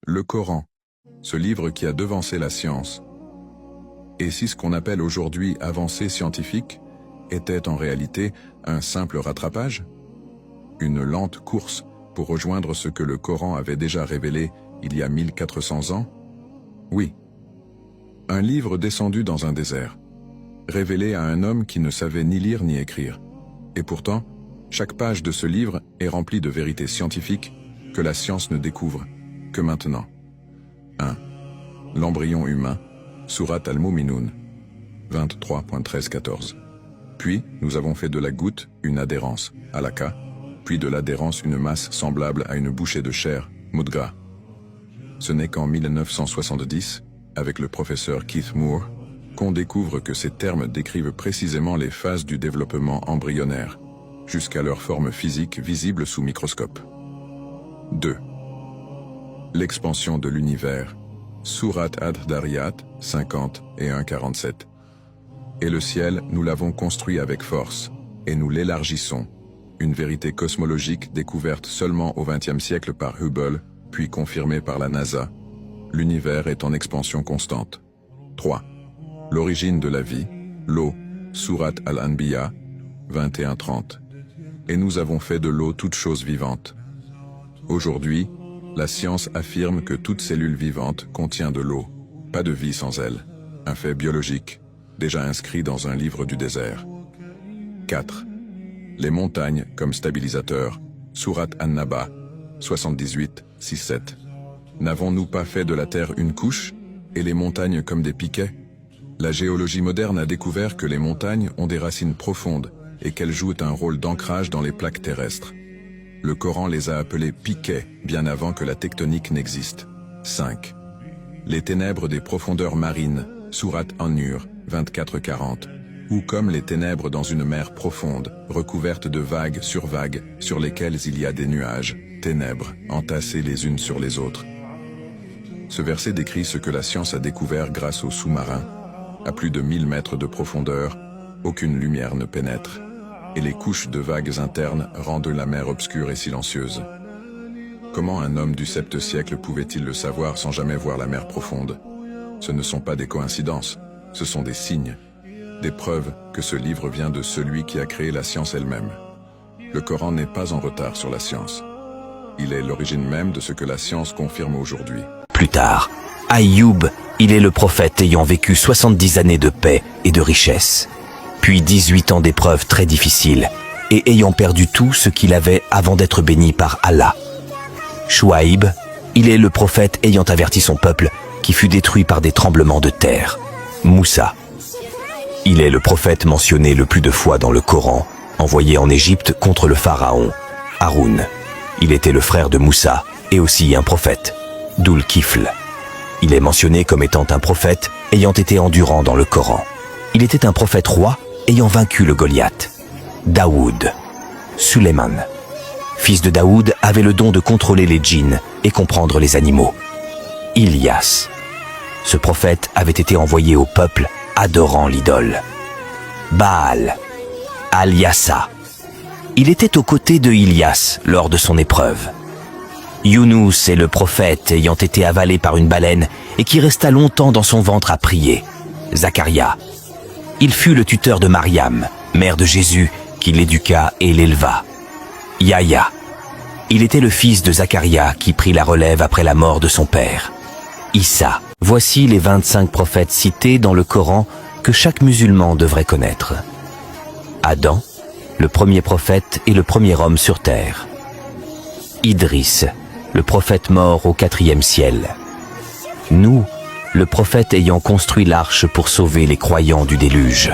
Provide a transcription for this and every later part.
Le Coran, ce livre qui a devancé la science. Et si ce qu'on appelle aujourd'hui avancée scientifique était en réalité un simple rattrapage? Une lente course pour rejoindre ce que le Coran avait déjà révélé il y a 1400 ans? Oui. Un livre descendu dans un désert, révélé à un homme qui ne savait ni lire ni écrire. Et pourtant, chaque page de ce livre est remplie de vérités scientifiques que la science ne découvre que maintenant. 1. L'embryon humain, Sourate Al-Mu'minun, 23.13-14. Puis, nous avons fait de la goutte une adhérence, halakha, puis de l'adhérence une masse semblable à une bouchée de chair, mudghah. Ce n'est qu'en 1970, avec le professeur Keith Moore, qu'on découvre que ces termes décrivent précisément les phases du développement embryonnaire, jusqu'à leur forme physique visible sous microscope. 2. L'expansion de l'univers, Sourate Ad-Dariyat, 50 et 1.47. Et le ciel, nous l'avons construit avec force, et nous l'élargissons. Une vérité cosmologique découverte seulement au XXe siècle par Hubble, puis confirmée par la NASA. L'univers est en expansion constante. 3. L'origine de la vie, l'eau, Sourate Al-Anbiya, 21.30. Et nous avons fait de l'eau toute chose vivante. Aujourd'hui, la science affirme que toute cellule vivante contient de l'eau, pas de vie sans elle, un fait biologique, déjà inscrit dans un livre du désert. 4. Les montagnes comme stabilisateurs, Sourate An-Naba, 78, 6-7. N'avons-nous pas fait de la Terre une couche, et les montagnes comme des piquets? La géologie moderne a découvert que les montagnes ont des racines profondes et qu'elles jouent un rôle d'ancrage dans les plaques terrestres. Le Coran les a appelés piquets bien avant que la tectonique n'existe. 5. Les ténèbres des profondeurs marines, Sourate An-Nur, 24-40, ou comme les ténèbres dans une mer profonde, recouverte de vagues sur lesquelles il y a des nuages, ténèbres, entassées les unes sur les autres. Ce verset décrit ce que la science a découvert grâce aux sous-marins. À plus de 1000 mètres de profondeur, aucune lumière ne pénètre, et les couches de vagues internes rendent la mer obscure et silencieuse. Comment un homme du 7e siècle pouvait-il le savoir sans jamais voir la mer profonde? Ce ne sont pas des coïncidences, ce sont des signes, des preuves que ce livre vient de celui qui a créé la science elle-même. Le Coran n'est pas en retard sur la science. Il est l'origine même de ce que la science confirme aujourd'hui. Plus tard, Aïyoub, il est le prophète ayant vécu 70 années de paix et de richesse, puis 18 ans d'épreuves très difficiles, et ayant perdu tout ce qu'il avait avant d'être béni par Allah. Chouaïb, il est le prophète ayant averti son peuple qui fut détruit par des tremblements de terre. Moussa, il est le prophète mentionné le plus de fois dans le Coran, envoyé en Égypte contre le pharaon. Haroun, il était le frère de Moussa et aussi un prophète. Dhul-Kifl, il est mentionné comme étant un prophète ayant été endurant dans le Coran. Il était un prophète roi ayant vaincu le Goliath. Daoud, Sulayman, fils de Daoud, avait le don de contrôler les djinns et comprendre les animaux. Ilyas, ce prophète avait été envoyé au peuple adorant l'idole. Baal, Al-Yassa, il était aux côtés de Ilyas lors de son épreuve. Younous est le prophète ayant été avalé par une baleine et qui resta longtemps dans son ventre à prier. Zacharia, il fut le tuteur de Mariam, mère de Jésus, qui l'éduqua et l'éleva. Yahya, il était le fils de Zacharia qui prit la relève après la mort de son père. Issa, voici les 25 prophètes cités dans le Coran que chaque musulman devrait connaître. Adam, le premier prophète et le premier homme sur terre. Idriss, le prophète mort au 4e ciel. Nous, le prophète ayant construit l'arche pour sauver les croyants du déluge.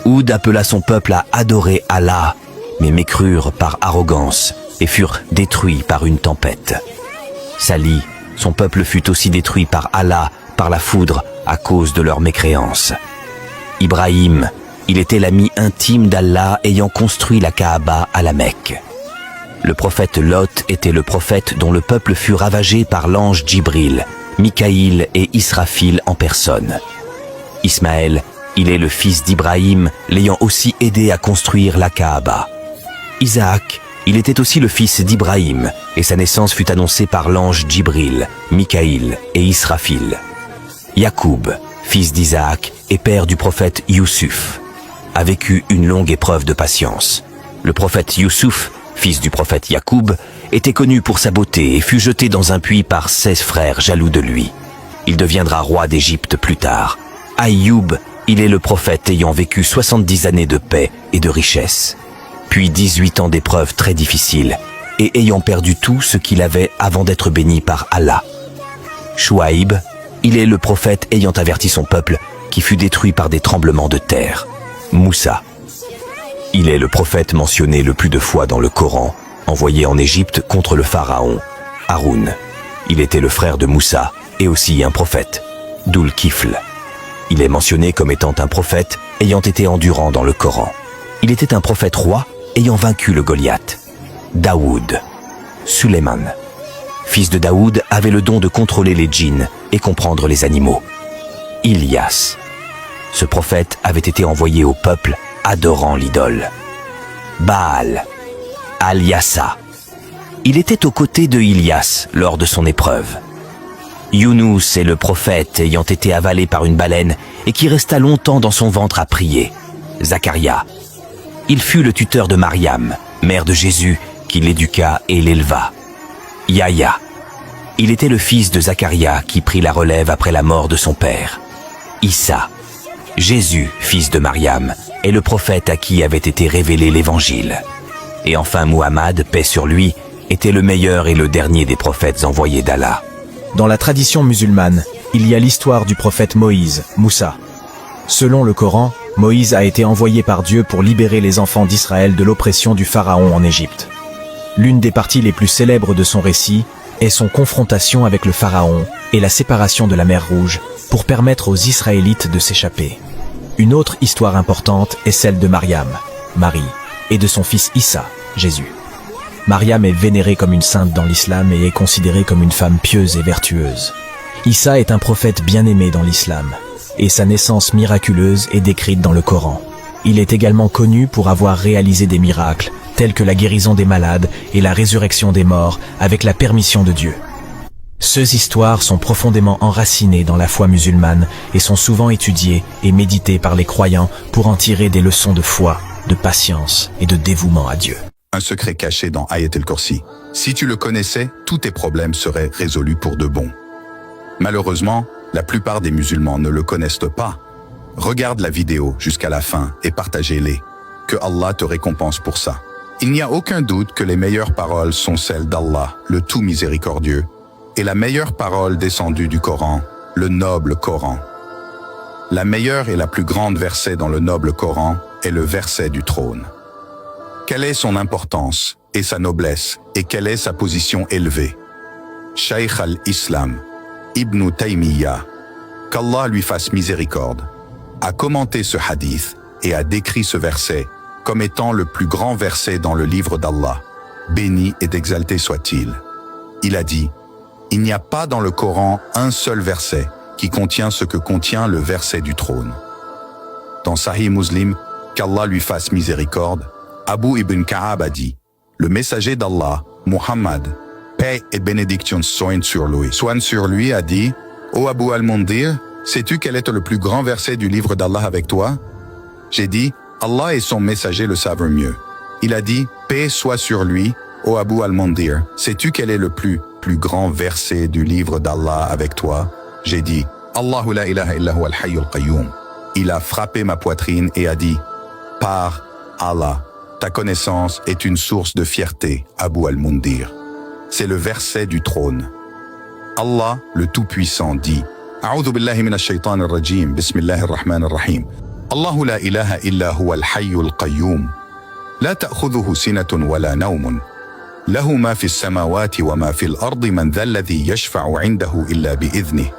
Houd appela son peuple à adorer Allah, mais mécrurent par arrogance et furent détruits par une tempête. Salih, son peuple fut aussi détruit par Allah, par la foudre, à cause de leur mécréance. Ibrahim, il était l'ami intime d'Allah ayant construit la Kaaba à la Mecque. Le prophète Lot était le prophète dont le peuple fut ravagé par l'ange Djibril, Mikaïl et Israfil en personne. Ismaël, il est le fils d'Ibrahim, l'ayant aussi aidé à construire la Kaaba. Isaac, Il était aussi le fils d'Ibrahim, et sa naissance fut annoncée par l'ange Djibril, Mikaïl et Israfil. Yacoub, fils d'Isaac et père du prophète Youssouf, a vécu une longue épreuve de patience. Le prophète Youssouf, fils du prophète Yacoub, était connu pour sa beauté et fut jeté dans un puits par 16 frères jaloux de lui. Il deviendra roi d'Égypte plus tard. Aïoub, il est le prophète ayant vécu 70 années de paix et de richesse, puis 18 ans d'épreuves très difficiles, et ayant perdu tout ce qu'il avait avant d'être béni par Allah. Chouaïb, il est le prophète ayant averti son peuple qui fut détruit par des tremblements de terre. Moussa, il est le prophète mentionné le plus de fois dans le Coran, envoyé en Égypte contre le pharaon. Haroun, il était le frère de Moussa et aussi un prophète. Dhul-Kifl, il est mentionné comme étant un prophète ayant été endurant dans le Coran. Il était un prophète roi ayant vaincu le Goliath. Daoud, Suleiman, fils de Daoud, avait le don de contrôler les djinns et comprendre les animaux. Ilyas, ce prophète avait été envoyé au peuple adorant l'idole. Baal, Al-Yassa, il était aux côtés de Ilyas lors de son épreuve. Younous est le prophète ayant été avalé par une baleine et qui resta longtemps dans son ventre à prier. Zacharia, il fut le tuteur de Mariam, mère de Jésus, qui l'éduqua et l'éleva. Yahya, il était le fils de Zacharia qui prit la relève après la mort de son père. Issa, Jésus, fils de Mariam, est le prophète à qui avait été révélé l'évangile. Et enfin Muhammad, paix sur lui, était le meilleur et le dernier des prophètes envoyés d'Allah. Dans la tradition musulmane, il y a l'histoire du prophète Moïse, Moussa. Selon le Coran, Moïse a été envoyé par Dieu pour libérer les enfants d'Israël de l'oppression du pharaon en Égypte. L'une des parties les plus célèbres de son récit est son confrontation avec le pharaon et la séparation de la mer Rouge pour permettre aux Israélites de s'échapper. Une autre histoire importante est celle de Mariam, Marie, et de son fils Issa, Jésus. Mariam est vénérée comme une sainte dans l'islam et est considérée comme une femme pieuse et vertueuse. Issa est un prophète bien-aimé dans l'islam, et sa naissance miraculeuse est décrite dans le Coran. Il est également connu pour avoir réalisé des miracles, tels que la guérison des malades et la résurrection des morts avec la permission de Dieu. Ces histoires sont profondément enracinées dans la foi musulmane et sont souvent étudiées et méditées par les croyants pour en tirer des leçons de foi, de patience et de dévouement à Dieu. Un secret caché dans Ayat el-Kursi. Si tu le connaissais, tous tes problèmes seraient résolus pour de bon. Malheureusement, la plupart des musulmans ne le connaissent pas. Regarde la vidéo jusqu'à la fin et partagez-les. Que Allah te récompense pour ça. Il n'y a aucun doute que les meilleures paroles sont celles d'Allah, le tout miséricordieux, et la meilleure parole descendue du Coran, le noble Coran. La meilleure et la plus grande verset dans le noble Coran est le verset du trône. Quelle est son importance et sa noblesse et quelle est sa position élevée? Shaykh al-Islam, Ibn Taymiyyah, qu'Allah lui fasse miséricorde, a commenté ce hadith et a décrit ce verset comme étant le plus grand verset dans le livre d'Allah. Béni et exalté soit-il. Il a dit, il n'y a pas dans le Coran un seul verset qui contient ce que contient le verset du trône. Dans Sahih Muslim, qu'Allah lui fasse miséricorde, Abu ibn Ka'ab a dit, le messager d'Allah, Muhammad, paix et bénédiction soient sur lui, a dit, ô Abu al-Mundir, sais-tu quel est le plus grand verset du livre d'Allah avec toi? J'ai dit, Allah et son messager le savent mieux. Il a dit, paix soit sur lui, ô Abu al-Mundir, sais-tu quel est le plus grand verset du livre d'Allah avec toi? J'ai dit, Allahu la ilaha illa huwa al-hayyul qayyum. Il a frappé ma poitrine et a dit, par Allah, ta connaissance est une source de fierté, Abu al-Mundir. C'est le verset du trône. Allah, le Tout-Puissant, dit, A'udhu billahi minash shaitanir rajim, bismillahir rahmanir rahim. Allahu la ilaha illa huwa al-hayyul qayyum. La ta'khudhuhu sinatun wa la nawmun. Lahu ma fi as-samawati wa ma fi al-ardi man dha alladhi yashfa'u 'indahu illa bi'idhnihi.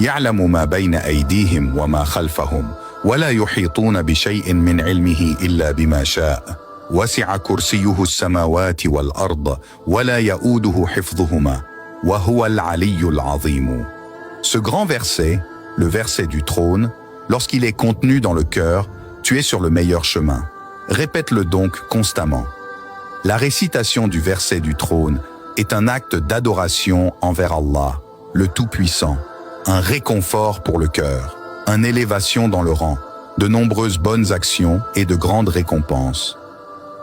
Ya'lamu ma bayna aydihim wa ma khalfahum. ولا يحيطون بشيء من علمه إلا بما شاء وسع كرسيه السماوات والأرض ولا يؤوده حفظهما وهو العلي العظيم. Ce grand verset, le verset du trône, lorsqu'il est contenu dans le cœur, tu es sur le meilleur chemin. Répète-le donc constamment. La récitation du verset du trône est un acte d'adoration envers Allah, le Tout-Puissant, un réconfort pour le cœur, une élévation dans le rang, de nombreuses bonnes actions et de grandes récompenses.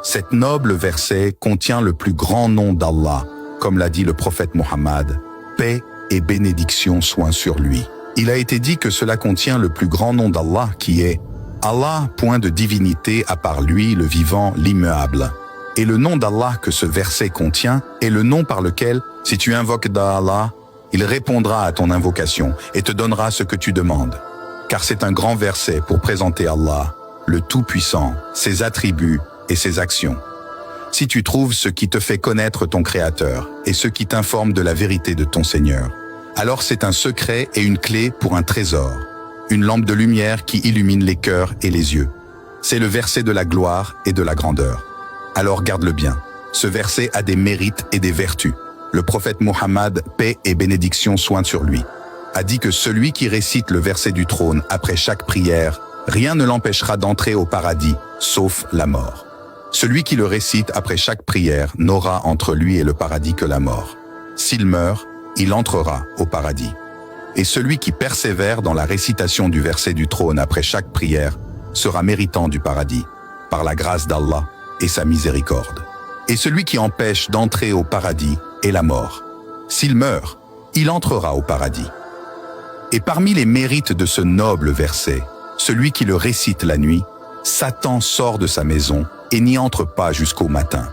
Cet noble verset contient le plus grand nom d'Allah, comme l'a dit le prophète Mohammed, paix et bénédiction soient sur lui. Il a été dit que cela contient le plus grand nom d'Allah qui est Allah, point de divinité à part lui, le vivant, l'immuable. Et le nom d'Allah que ce verset contient est le nom par lequel, si tu invoques d'Allah, il répondra à ton invocation et te donnera ce que tu demandes. Car c'est un grand verset pour présenter Allah, le Tout-Puissant, ses attributs et ses actions. Si tu trouves ce qui te fait connaître ton Créateur et ce qui t'informe de la vérité de ton Seigneur, alors c'est un secret et une clé pour un trésor, une lampe de lumière qui illumine les cœurs et les yeux. C'est le verset de la gloire et de la grandeur. Alors garde-le bien. Ce verset a des mérites et des vertus. Le prophète Mohammed, paix et bénédiction soient sur lui, a dit que celui qui récite le verset du trône après chaque prière, rien ne l'empêchera d'entrer au paradis, sauf la mort. Celui qui le récite après chaque prière n'aura entre lui et le paradis que la mort. S'il meurt, il entrera au paradis. Et celui qui persévère dans la récitation du verset du trône après chaque prière sera méritant du paradis, par la grâce d'Allah et sa miséricorde. Et celui qui empêche d'entrer au paradis est la mort. S'il meurt, il entrera au paradis. Et parmi les mérites de ce noble verset, celui qui le récite la nuit, Satan sort de sa maison et n'y entre pas jusqu'au matin.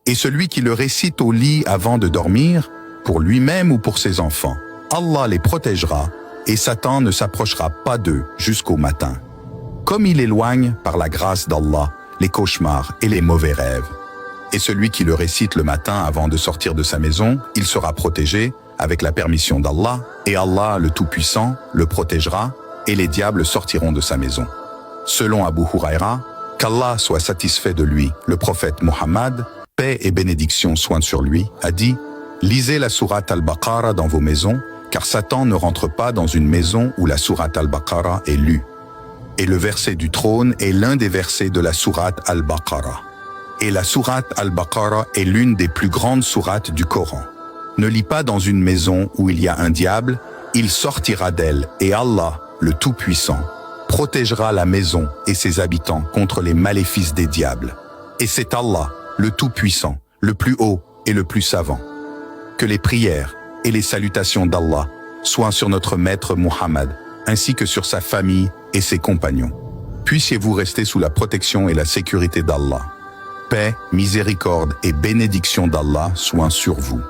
Et celui qui le récite au lit avant de dormir, pour lui-même ou pour ses enfants, Allah les protégera et Satan ne s'approchera pas d'eux jusqu'au matin. Comme il éloigne, par la grâce d'Allah, les cauchemars et les mauvais rêves. Et celui qui le récite le matin avant de sortir de sa maison, il sera protégé avec la permission d'Allah, et Allah, le Tout-Puissant, le protégera, et les diables sortiront de sa maison. Selon Abu Huraira, qu'Allah soit satisfait de lui, le prophète Mohammed, paix et bénédiction soient sur lui, a dit « Lisez la sourate Al-Baqarah dans vos maisons, car Satan ne rentre pas dans une maison où la sourate Al-Baqarah est lue. » Et le verset du trône est l'un des versets de la sourate Al-Baqarah. Et la sourate Al-Baqarah est l'une des plus grandes sourates du Coran. Ne lis pas dans une maison où il y a un diable, il sortira d'elle, et Allah, le Tout-Puissant, protégera la maison et ses habitants contre les maléfices des diables. Et c'est Allah, le Tout-Puissant, le plus haut et le plus savant. Que les prières et les salutations d'Allah soient sur notre maître Mohammed, ainsi que sur sa famille et ses compagnons. Puissiez-vous rester sous la protection et la sécurité d'Allah. Paix, miséricorde et bénédiction d'Allah soient sur vous.